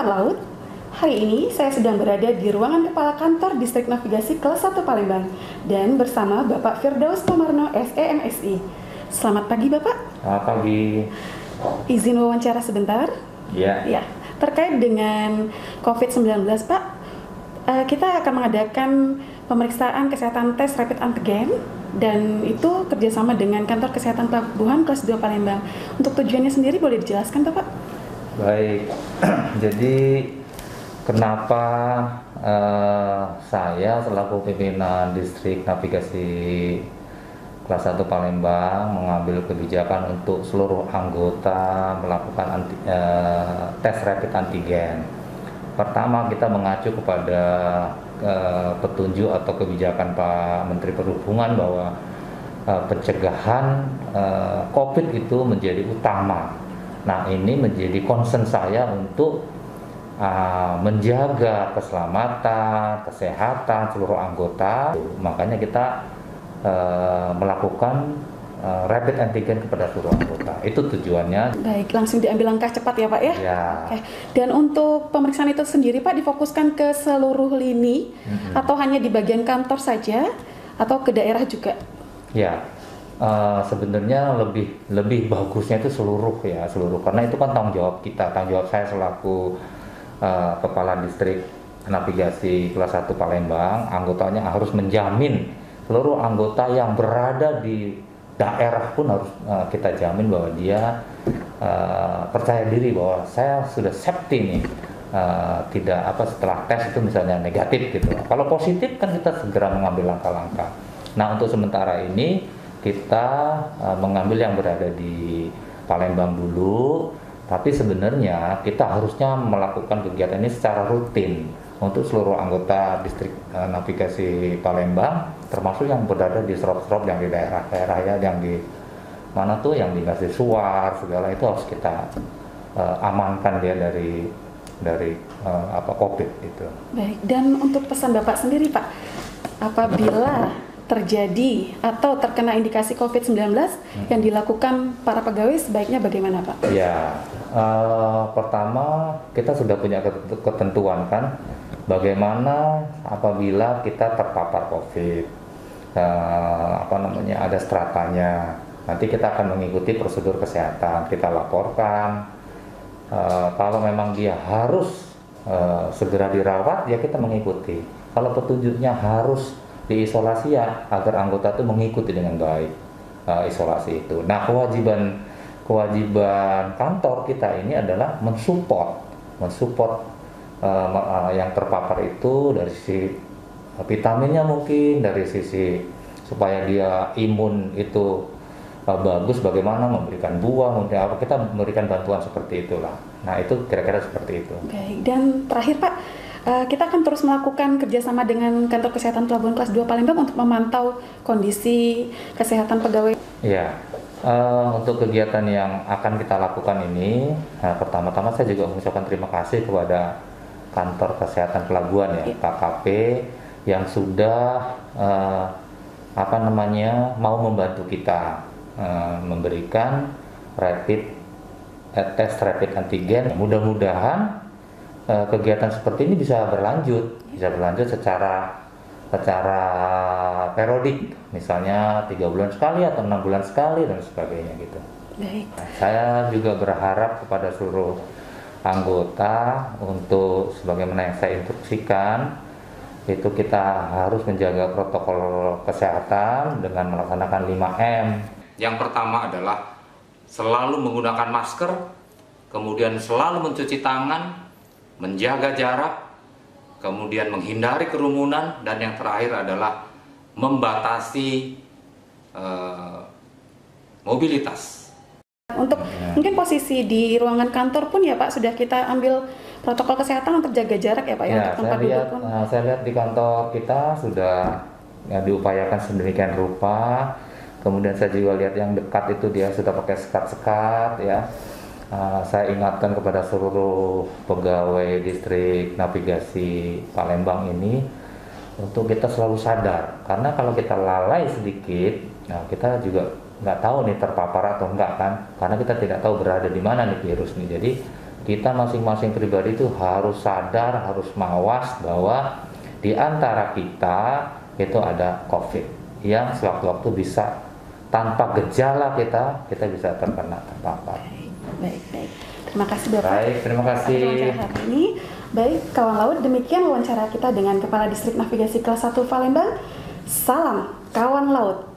pesawat laut. Hari ini saya sedang berada di ruangan Kepala Kantor Distrik Navigasi Kelas 1 Palembang dan bersama Bapak Firdaus Tomarno, SEMSI. Selamat pagi Bapak. Selamat pagi. Izin wawancara sebentar. Ya. Ya, terkait dengan COVID-19 Pak, kita akan mengadakan pemeriksaan kesehatan tes rapid antigen dan itu kerjasama dengan Kantor Kesehatan Pelabuhan Kelas 2 Palembang. Untuk tujuannya sendiri boleh dijelaskan Bapak? Baik, jadi kenapa saya selaku pimpinan Distrik Navigasi Kelas 1 Palembang mengambil kebijakan untuk seluruh anggota melakukan tes rapid antigen. Pertama, kita mengacu kepada petunjuk atau kebijakan Pak Menteri Perhubungan bahwa pencegahan COVID itu menjadi utama. Nah, ini menjadi concern saya untuk menjaga keselamatan, kesehatan seluruh anggota. Makanya kita melakukan rapid antigen kepada seluruh anggota. Itu tujuannya. Baik, langsung diambil langkah cepat ya Pak ya? Ya. Oke. Dan untuk pemeriksaan itu sendiri Pak difokuskan ke seluruh lini atau hanya di bagian kantor saja atau ke daerah juga? Ya. Sebenarnya lebih bagusnya itu seluruh karena itu kan tanggung jawab kita, tanggung jawab saya selaku Kepala Distrik Navigasi Kelas 1 Palembang. Anggotanya harus menjamin seluruh anggota yang berada di daerah pun harus kita jamin bahwa dia percaya diri bahwa saya sudah safety nih, tidak setelah tes itu misalnya negatif gitu. Kalau positif kan kita segera mengambil langkah-langkah. Nah, untuk sementara ini kita mengambil yang berada di Palembang dulu, tapi sebenarnya kita harusnya melakukan kegiatan ini secara rutin untuk seluruh anggota Distrik Navigasi Palembang, termasuk yang berada di serop-serop yang di daerah-daerah ya, yang di mana tuh yang di Suar segala itu harus kita amankan dia dari COVID itu. Baik, dan untuk pesan Bapak sendiri Pak, apabila terjadi atau terkena indikasi COVID-19 yang dilakukan para pegawai sebaiknya bagaimana Pak? Ya, pertama kita sudah punya ketentuan kan, bagaimana apabila kita terpapar COVID, ada stratanya. Nanti kita akan mengikuti prosedur kesehatan, kita laporkan. Kalau memang dia harus segera dirawat, ya kita mengikuti. Kalau petunjuknya harus diisolasi ya agar anggota itu mengikuti dengan baik isolasi itu. Nah, kewajiban kantor kita ini adalah mensupport yang terpapar itu dari sisi vitaminnya, mungkin dari sisi supaya dia imun itu bagus, bagaimana memberikan buah, kita memberikan bantuan seperti itulah. Nah, itu kira-kira seperti itu. Baik, dan terakhir Pak, kita akan terus melakukan kerjasama dengan Kantor Kesehatan Pelabuhan Kelas 2 Palembang untuk memantau kondisi kesehatan pegawai. Ya, untuk kegiatan yang akan kita lakukan ini, pertama-tama saya juga mengucapkan terima kasih kepada Kantor Kesehatan Pelabuhan ya, KKP, yang sudah mau membantu kita memberikan tes rapid antigen. Mudah-mudahan kegiatan seperti ini bisa berlanjut secara periodik, misalnya 3 bulan sekali atau 6 bulan sekali dan sebagainya gitu. Baik. Nah, saya juga berharap kepada seluruh anggota untuk sebagaimana yang saya instruksikan, itu kita harus menjaga protokol kesehatan dengan melaksanakan 5M. Yang pertama adalah selalu menggunakan masker, kemudian selalu mencuci tangan, menjaga jarak, kemudian menghindari kerumunan, dan yang terakhir adalah membatasi mobilitas. Untuk mungkin posisi di ruangan kantor pun ya Pak, sudah kita ambil protokol kesehatan untuk jaga jarak ya Pak ya, untuk tempat duduk pun. Saya lihat di kantor kita sudah diupayakan sedemikian rupa. Kemudian saya juga lihat yang dekat itu dia sudah pakai sekat-sekat ya. Saya ingatkan kepada seluruh pegawai Distrik Navigasi Palembang ini untuk kita selalu sadar, karena kalau kita lalai sedikit, nah kita juga nggak tahu nih terpapar atau enggak kan, karena kita tidak tahu berada di mana nih virus nih. Jadi kita masing-masing pribadi itu harus sadar, harus mawas bahwa di antara kita itu ada COVID yang sewaktu-waktu bisa tanpa gejala kita bisa terpapar. Baik. Terima kasih Bapak. Baik, terima kasih. Atas wawancara hari ini. Baik, kawan laut, demikian wawancara kita dengan Kepala Distrik Navigasi Kelas 1 Palembang. Salam kawan laut.